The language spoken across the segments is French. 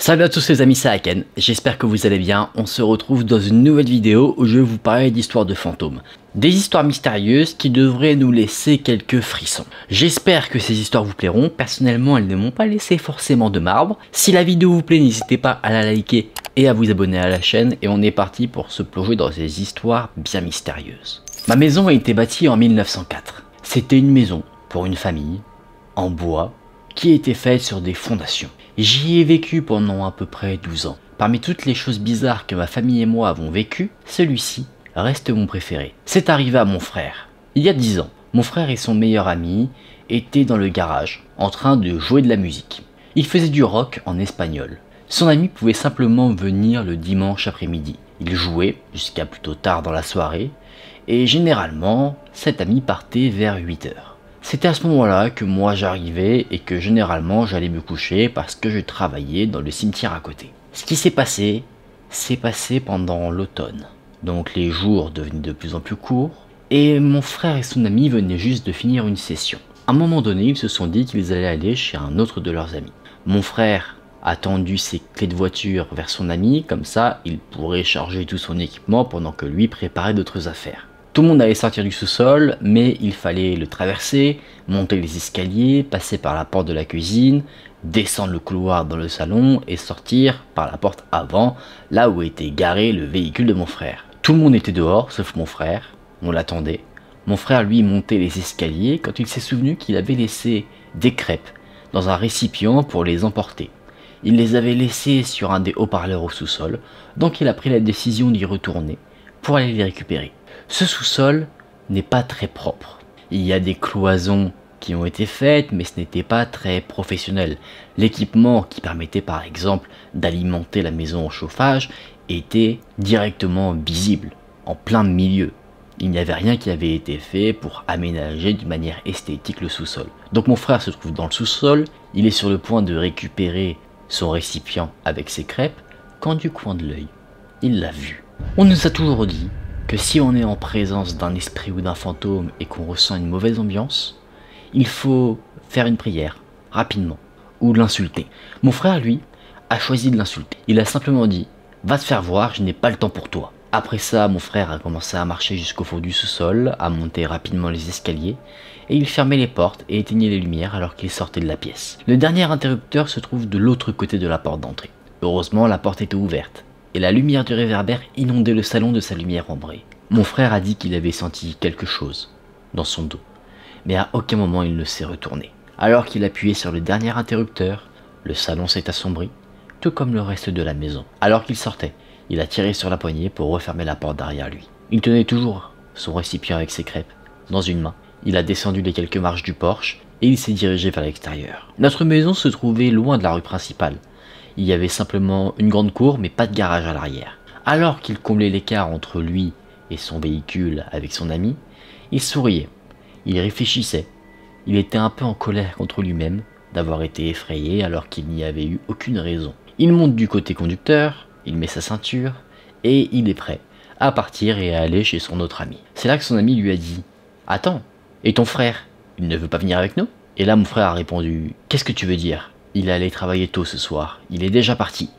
Salut à tous les amis, c'est Aken, j'espère que vous allez bien. On se retrouve dans une nouvelle vidéo où je vais vous parler d'histoires de fantômes. Des histoires mystérieuses qui devraient nous laisser quelques frissons. J'espère que ces histoires vous plairont, personnellement elles ne m'ont pas laissé forcément de marbre. Si la vidéo vous plaît, n'hésitez pas à la liker et à vous abonner à la chaîne et on est parti pour se plonger dans ces histoires bien mystérieuses. Ma maison a été bâtie en 1904. C'était une maison pour une famille, en bois, qui était faite sur des fondations. J'y ai vécu pendant à peu près 12 ans. Parmi toutes les choses bizarres que ma famille et moi avons vécues, celui-ci reste mon préféré. C'est arrivé à mon frère. Il y a 10 ans, mon frère et son meilleur ami étaient dans le garage, en train de jouer de la musique. Il faisait du rock en espagnol. Son ami pouvait simplement venir le dimanche après-midi. Il jouait jusqu'à plutôt tard dans la soirée, et généralement, cet ami partait vers 8 heures. C'était à ce moment-là que moi j'arrivais et que généralement j'allais me coucher parce que je travaillais dans le cimetière à côté. Ce qui s'est passé pendant l'automne. Donc les jours devenaient de plus en plus courts et mon frère et son ami venaient juste de finir une session. À un moment donné, ils se sont dit qu'ils allaient aller chez un autre de leurs amis. Mon frère a tendu ses clés de voiture vers son ami, comme ça il pourrait charger tout son équipement pendant que lui préparait d'autres affaires. Tout le monde allait sortir du sous-sol, mais il fallait le traverser, monter les escaliers, passer par la porte de la cuisine, descendre le couloir dans le salon et sortir par la porte avant, là où était garé le véhicule de mon frère. Tout le monde était dehors, sauf mon frère, on l'attendait. Mon frère lui montait les escaliers quand il s'est souvenu qu'il avait laissé des crêpes dans un récipient pour les emporter. Il les avait laissées sur un des haut-parleurs au sous-sol, donc il a pris la décision d'y retourner pour aller les récupérer. Ce sous-sol n'est pas très propre. Il y a des cloisons qui ont été faites, mais ce n'était pas très professionnel. L'équipement qui permettait par exemple d'alimenter la maison au chauffage était directement visible, en plein milieu. Il n'y avait rien qui avait été fait pour aménager d'une manière esthétique le sous-sol. Donc mon frère se trouve dans le sous-sol, il est sur le point de récupérer son récipient avec ses crêpes, quand du coin de l'œil, il l'a vu. On nous a toujours dit que si on est en présence d'un esprit ou d'un fantôme et qu'on ressent une mauvaise ambiance, il faut faire une prière, rapidement, ou l'insulter. Mon frère, lui, a choisi de l'insulter. Il a simplement dit « Va te faire voir, je n'ai pas le temps pour toi ». Après ça, mon frère a commencé à marcher jusqu'au fond du sous-sol, à monter rapidement les escaliers, et il fermait les portes et éteignait les lumières alors qu'il sortait de la pièce. Le dernier interrupteur se trouve de l'autre côté de la porte d'entrée. Heureusement, la porte était ouverte, et la lumière du réverbère inondait le salon de sa lumière ambrée. Mon frère a dit qu'il avait senti quelque chose dans son dos, mais à aucun moment il ne s'est retourné. Alors qu'il appuyait sur le dernier interrupteur, le salon s'est assombri, tout comme le reste de la maison. Alors qu'il sortait, il a tiré sur la poignée pour refermer la porte derrière lui. Il tenait toujours son récipient avec ses crêpes dans une main. Il a descendu les quelques marches du porche et il s'est dirigé vers l'extérieur. Notre maison se trouvait loin de la rue principale. Il y avait simplement une grande cour mais pas de garage à l'arrière. Alors qu'il comblait l'écart entre lui et son véhicule avec son ami, il souriait, il réfléchissait, il était un peu en colère contre lui-même d'avoir été effrayé alors qu'il n'y avait eu aucune raison. Il monte du côté conducteur, il met sa ceinture et il est prêt à partir et à aller chez son autre ami. C'est là que son ami lui a dit « Attends, et ton frère, il ne veut pas venir avec nous ?» Et là mon frère a répondu « Qu'est-ce que tu veux dire ? Il allait travailler tôt ce soir, il est déjà parti.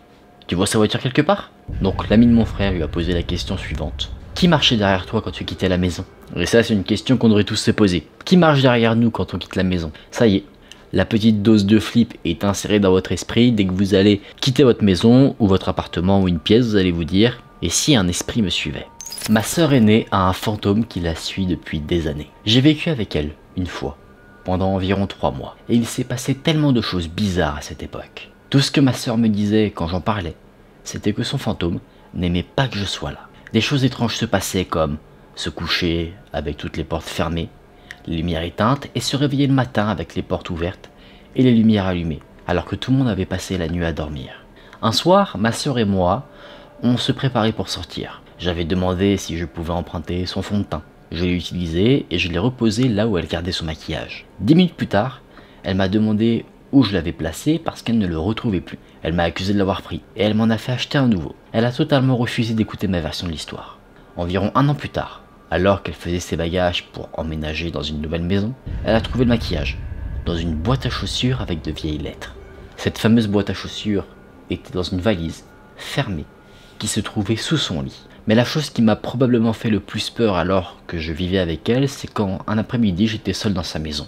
Tu vois sa voiture quelque part ?» Donc l'ami de mon frère lui a posé la question suivante. Qui marchait derrière toi quand tu quittais la maison? Et ça c'est une question qu'on devrait tous se poser. Qui marche derrière nous quand on quitte la maison? Ça y est, la petite dose de flip est insérée dans votre esprit. Dès que vous allez quitter votre maison ou votre appartement ou une pièce, vous allez vous dire « Et si un esprit me suivait ?» Ma sœur aînée a un fantôme qui la suit depuis des années. J'ai vécu avec elle une fois, pendant environ 3 mois. Et il s'est passé tellement de choses bizarres à cette époque. Tout ce que ma sœur me disait quand j'en parlais, c'était que son fantôme n'aimait pas que je sois là. Des choses étranges se passaient comme se coucher avec toutes les portes fermées, les lumières éteintes et se réveiller le matin avec les portes ouvertes et les lumières allumées, alors que tout le monde avait passé la nuit à dormir. Un soir, ma sœur et moi, on se préparait pour sortir. J'avais demandé si je pouvais emprunter son fond de teint. Je l'ai utilisé et je l'ai reposé là où elle gardait son maquillage. 10 minutes plus tard, elle m'a demandé où je l'avais placé parce qu'elle ne le retrouvait plus. Elle m'a accusé de l'avoir pris et elle m'en a fait acheter un nouveau. Elle a totalement refusé d'écouter ma version de l'histoire. Environ 1 an plus tard, alors qu'elle faisait ses bagages pour emménager dans une nouvelle maison, elle a trouvé le maquillage dans une boîte à chaussures avec de vieilles lettres. Cette fameuse boîte à chaussures était dans une valise fermée qui se trouvait sous son lit. Mais la chose qui m'a probablement fait le plus peur alors que je vivais avec elle, c'est quand un après-midi j'étais seul dans sa maison.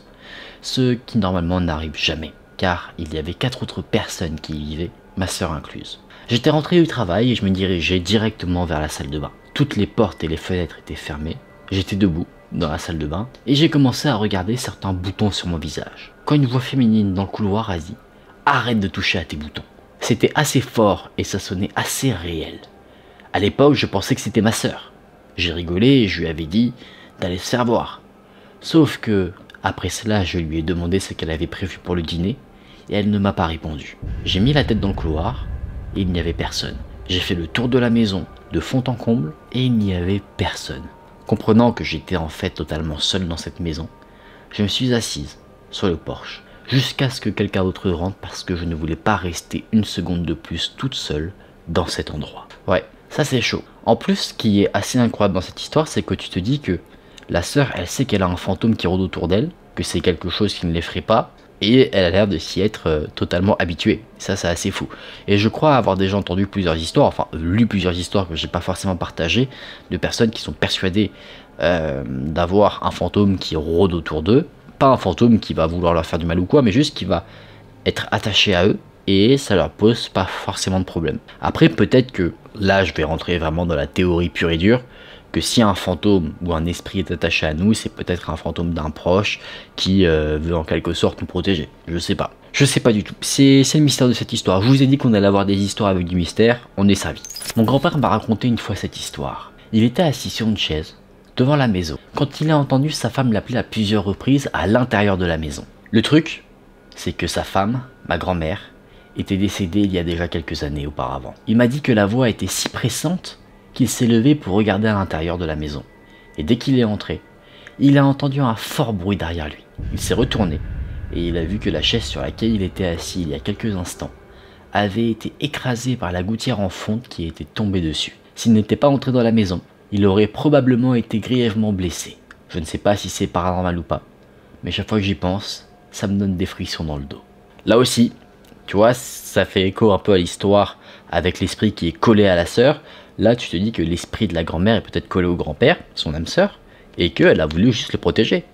Ce qui normalement n'arrive jamais, car il y avait 4 autres personnes qui y vivaient, ma sœur incluse. J'étais rentré du travail et je me dirigeais directement vers la salle de bain. Toutes les portes et les fenêtres étaient fermées, j'étais debout dans la salle de bain et j'ai commencé à regarder certains boutons sur mon visage. Quand une voix féminine dans le couloir a dit « Arrête de toucher à tes boutons ». C'était assez fort et ça sonnait assez réel. À l'époque, je pensais que c'était ma sœur. J'ai rigolé et je lui avais dit d'aller se faire voir. Sauf que, après cela, je lui ai demandé ce qu'elle avait prévu pour le dîner et elle ne m'a pas répondu. J'ai mis la tête dans le couloir et il n'y avait personne. J'ai fait le tour de la maison, de fond en comble, et il n'y avait personne. Comprenant que j'étais en fait totalement seul dans cette maison, je me suis assise sur le porche jusqu'à ce que quelqu'un d'autre rentre parce que je ne voulais pas rester une seconde de plus toute seule dans cet endroit. Ouais, ça c'est chaud. En plus, ce qui est assez incroyable dans cette histoire, c'est que tu te dis que la sœur, elle sait qu'elle a un fantôme qui rôde autour d'elle, que c'est quelque chose qui ne l'effraie pas, et elle a l'air de s'y être totalement habituée. Ça, c'est assez fou. Et je crois avoir déjà entendu plusieurs histoires, enfin lu plusieurs histoires que j'ai pas forcément partagées, de personnes qui sont persuadées d'avoir un fantôme qui rôde autour d'eux. Pas un fantôme qui va vouloir leur faire du mal ou quoi, mais juste qui va être attaché à eux et ça leur pose pas forcément de problème. Après, peut-être que là, je vais rentrer vraiment dans la théorie pure et dure, que si un fantôme ou un esprit est attaché à nous, c'est peut-être un fantôme d'un proche qui veut en quelque sorte nous protéger. Je sais pas. Je sais pas du tout. C'est le mystère de cette histoire. Je vous ai dit qu'on allait avoir des histoires avec du mystère, on est servi. Mon grand-père m'a raconté une fois cette histoire. Il était assis sur une chaise devant la maison quand il a entendu sa femme l'appeler à plusieurs reprises à l'intérieur de la maison. Le truc, c'est que sa femme, ma grand-mère, était décédée il y a déjà quelques années auparavant. Il m'a dit que la voix était si pressante qu'il s'est levé pour regarder à l'intérieur de la maison. Et dès qu'il est entré, il a entendu un fort bruit derrière lui. Il s'est retourné et il a vu que la chaise sur laquelle il était assis il y a quelques instants avait été écrasée par la gouttière en fonte qui était tombée dessus. S'il n'était pas entré dans la maison, il aurait probablement été grièvement blessé. Je ne sais pas si c'est paranormal ou pas, mais chaque fois que j'y pense, ça me donne des frissons dans le dos. Là aussi, tu vois, ça fait écho un peu à l'histoire avec l'esprit qui est collé à la sœur. Là, tu te dis que l'esprit de la grand-mère est peut-être collé au grand-père, son âme sœur, et qu'elle a voulu juste le protéger.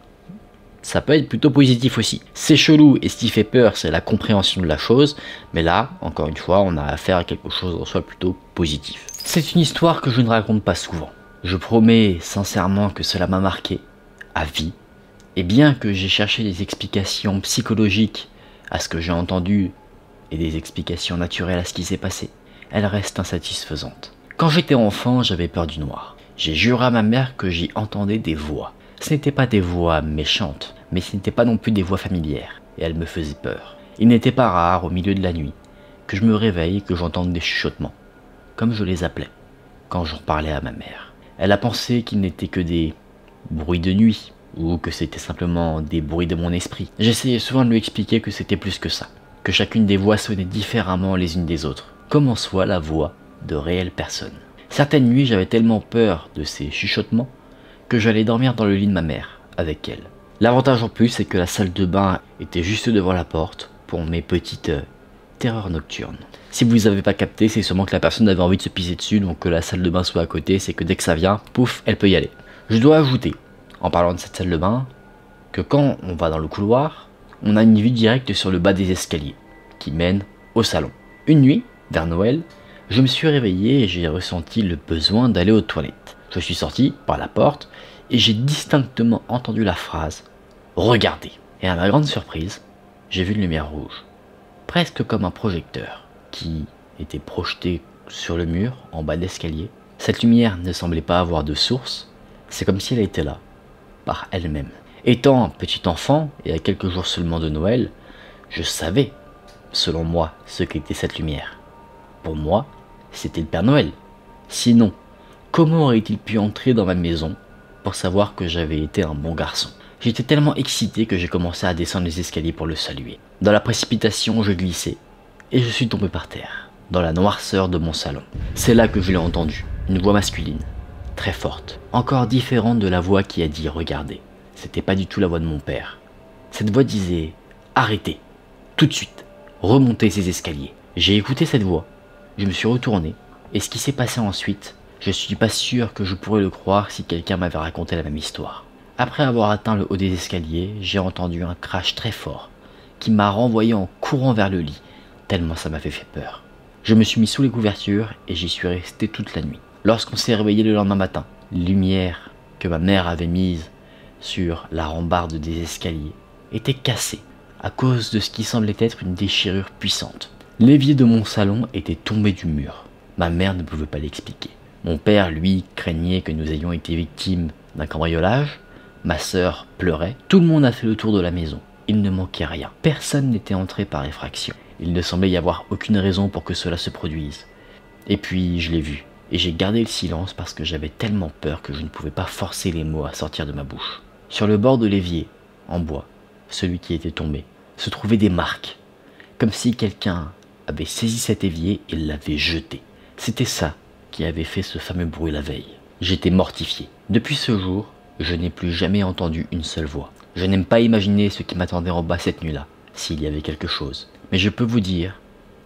Ça peut être plutôt positif aussi. C'est chelou et ce qui fait peur, c'est la compréhension de la chose, mais là, encore une fois, on a affaire à quelque chose en soi plutôt positif. C'est une histoire que je ne raconte pas souvent. Je promets sincèrement que cela m'a marqué à vie, et bien que j'ai cherché des explications psychologiques à ce que j'ai entendu et des explications naturelles à ce qui s'est passé, elles restent insatisfaisantes. Quand j'étais enfant, j'avais peur du noir. J'ai juré à ma mère que j'y entendais des voix. Ce n'étaient pas des voix méchantes, mais ce n'étaient pas non plus des voix familières, et elles me faisaient peur. Il n'était pas rare, au milieu de la nuit, que je me réveille et que j'entende des chuchotements, comme je les appelais, quand j'en parlais à ma mère. Elle a pensé qu'ils n'étaient que des bruits de nuit, ou que c'était simplement des bruits de mon esprit. J'essayais souvent de lui expliquer que c'était plus que ça, que chacune des voix sonnait différemment les unes des autres, comme en soit la voix de réelles personnes. Certaines nuits, j'avais tellement peur de ces chuchotements que j'allais dormir dans le lit de ma mère, avec elle. L'avantage en plus, c'est que la salle de bain était juste devant la porte pour mes petites terreurs nocturnes. Si vous n'avez pas capté, c'est sûrement que la personne avait envie de se pisser dessus, donc que la salle de bain soit à côté, c'est que dès que ça vient, pouf, elle peut y aller. Je dois ajouter, en parlant de cette salle de bain, que quand on va dans le couloir, on a une vue directe sur le bas des escaliers, qui mènent au salon. Une nuit, vers Noël, je me suis réveillé et j'ai ressenti le besoin d'aller aux toilettes. Je suis sorti par la porte et j'ai distinctement entendu la phrase « Regardez ». Et à ma grande surprise, j'ai vu une lumière rouge, presque comme un projecteur, qui était projeté sur le mur en bas d'escalier. Cette lumière ne semblait pas avoir de source, c'est comme si elle était là, par elle-même. Étant un petit enfant et à quelques jours seulement de Noël, je savais, selon moi, ce qu'était cette lumière. Pour moi, c'était le Père Noël. Sinon, comment aurait-il pu entrer dans ma maison pour savoir que j'avais été un bon garçon? J'étais tellement excité que j'ai commencé à descendre les escaliers pour le saluer. Dans la précipitation, je glissais et je suis tombé par terre, dans la noirceur de mon salon. C'est là que je l'ai entendu, une voix masculine, très forte, encore différente de la voix qui a dit « Regardez ». C'était pas du tout la voix de mon père. Cette voix disait « Arrêtez, tout de suite, remontez ces escaliers, J'ai écouté cette voix, je me suis retourné, et ce qui s'est passé ensuite, je suis pas sûr que je pourrais le croire si quelqu'un m'avait raconté la même histoire. Après avoir atteint le haut des escaliers, j'ai entendu un crash très fort, qui m'a renvoyé en courant vers le lit, tellement ça m'avait fait peur. Je me suis mis sous les couvertures et j'y suis resté toute la nuit. Lorsqu'on s'est réveillé le lendemain matin, les lumières que ma mère avait mises sur la rambarde des escaliers étaient cassées à cause de ce qui semblait être une déchirure puissante. L'évier de mon salon était tombé du mur. Ma mère ne pouvait pas l'expliquer. Mon père, lui, craignait que nous ayons été victimes d'un cambriolage. Ma sœur pleurait. Tout le monde a fait le tour de la maison. Il ne manquait rien. Personne n'était entré par effraction. Il ne semblait y avoir aucune raison pour que cela se produise. Et puis, je l'ai vu. Et j'ai gardé le silence parce que j'avais tellement peur que je ne pouvais pas forcer les mots à sortir de ma bouche. Sur le bord de l'évier, en bois, celui qui était tombé, se trouvaient des marques. Comme si quelqu'un avait saisi cet évier et l'avait jeté. C'était ça qui avait fait ce fameux bruit la veille. J'étais mortifié. Depuis ce jour, je n'ai plus jamais entendu une seule voix. Je n'aime pas imaginer ce qui m'attendait en bas cette nuit-là, s'il y avait quelque chose. Mais je peux vous dire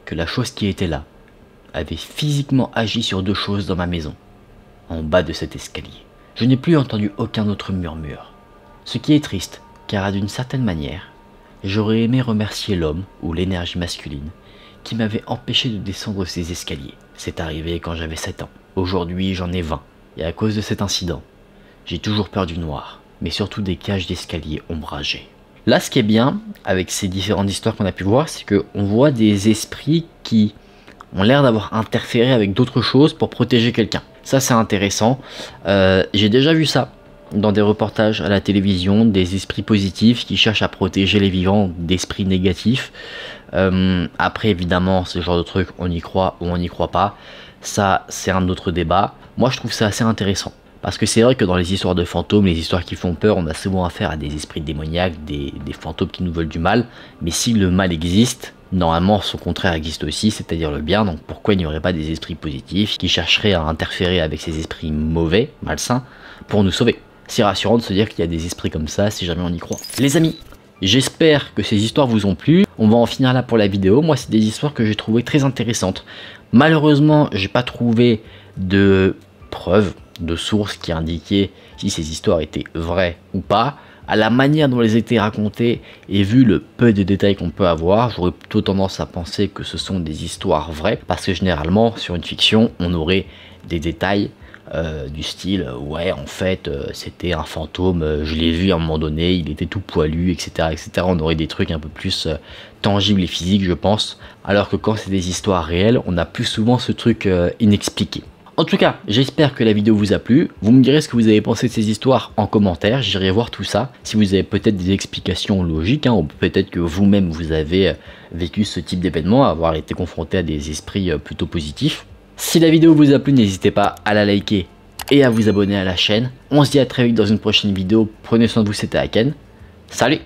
que la chose qui était là avait physiquement agi sur deux choses dans ma maison, en bas de cet escalier. Je n'ai plus entendu aucun autre murmure. Ce qui est triste, car d'une certaine manière, j'aurais aimé remercier l'homme, ou l'énergie masculine, qui m'avait empêché de descendre ces escaliers. C'est arrivé quand j'avais 7 ans. Aujourd'hui, j'en ai 20. Et à cause de cet incident, j'ai toujours peur du noir, mais surtout des cages d'escalier ombragées. Là, ce qui est bien avec ces différentes histoires qu'on a pu voir, c'est qu'on voit des esprits qui ont l'air d'avoir interféré avec d'autres choses pour protéger quelqu'un. Ça, c'est intéressant. J'ai déjà vu ça dans des reportages à la télévision, des esprits positifs qui cherchent à protéger les vivants d'esprits négatifs. Après, évidemment, ce genre de truc, on y croit ou on n'y croit pas. Ça, c'est un autre débat. Moi, je trouve ça assez intéressant. Parce que c'est vrai que dans les histoires de fantômes, les histoires qui font peur, on a souvent affaire à des esprits démoniaques, des fantômes qui nous veulent du mal. Mais si le mal existe, normalement son contraire existe aussi, c'est-à-dire le bien. Donc pourquoi il n'y aurait pas des esprits positifs qui chercheraient à interférer avec ces esprits mauvais, malsains, pour nous sauver? C'est rassurant de se dire qu'il y a des esprits comme ça si jamais on y croit. Les amis, j'espère que ces histoires vous ont plu. On va en finir là pour la vidéo. Moi, c'est des histoires que j'ai trouvées très intéressantes. Malheureusement, j'ai pas trouvé de preuves, de sources qui indiquaient si ces histoires étaient vraies ou pas. À la manière dont elles étaient racontées et vu le peu de détails qu'on peut avoir, j'aurais plutôt tendance à penser que ce sont des histoires vraies, parce que généralement sur une fiction on aurait des détails du style ouais en fait c'était un fantôme, je l'ai vu à un moment donné, il était tout poilu, etc., etc. On aurait des trucs un peu plus tangibles et physiques, je pense, alors que quand c'est des histoires réelles on a plus souvent ce truc inexpliqué. En tout cas, j'espère que la vidéo vous a plu. Vous me direz ce que vous avez pensé de ces histoires en commentaire. J'irai voir tout ça. Si vous avez peut-être des explications logiques, ou peut-être que vous-même vous avez vécu ce type d'événement, avoir été confronté à des esprits plutôt positifs. Si la vidéo vous a plu, n'hésitez pas à la liker et à vous abonner à la chaîne. On se dit à très vite dans une prochaine vidéo. Prenez soin de vous, c'était Aken. Salut!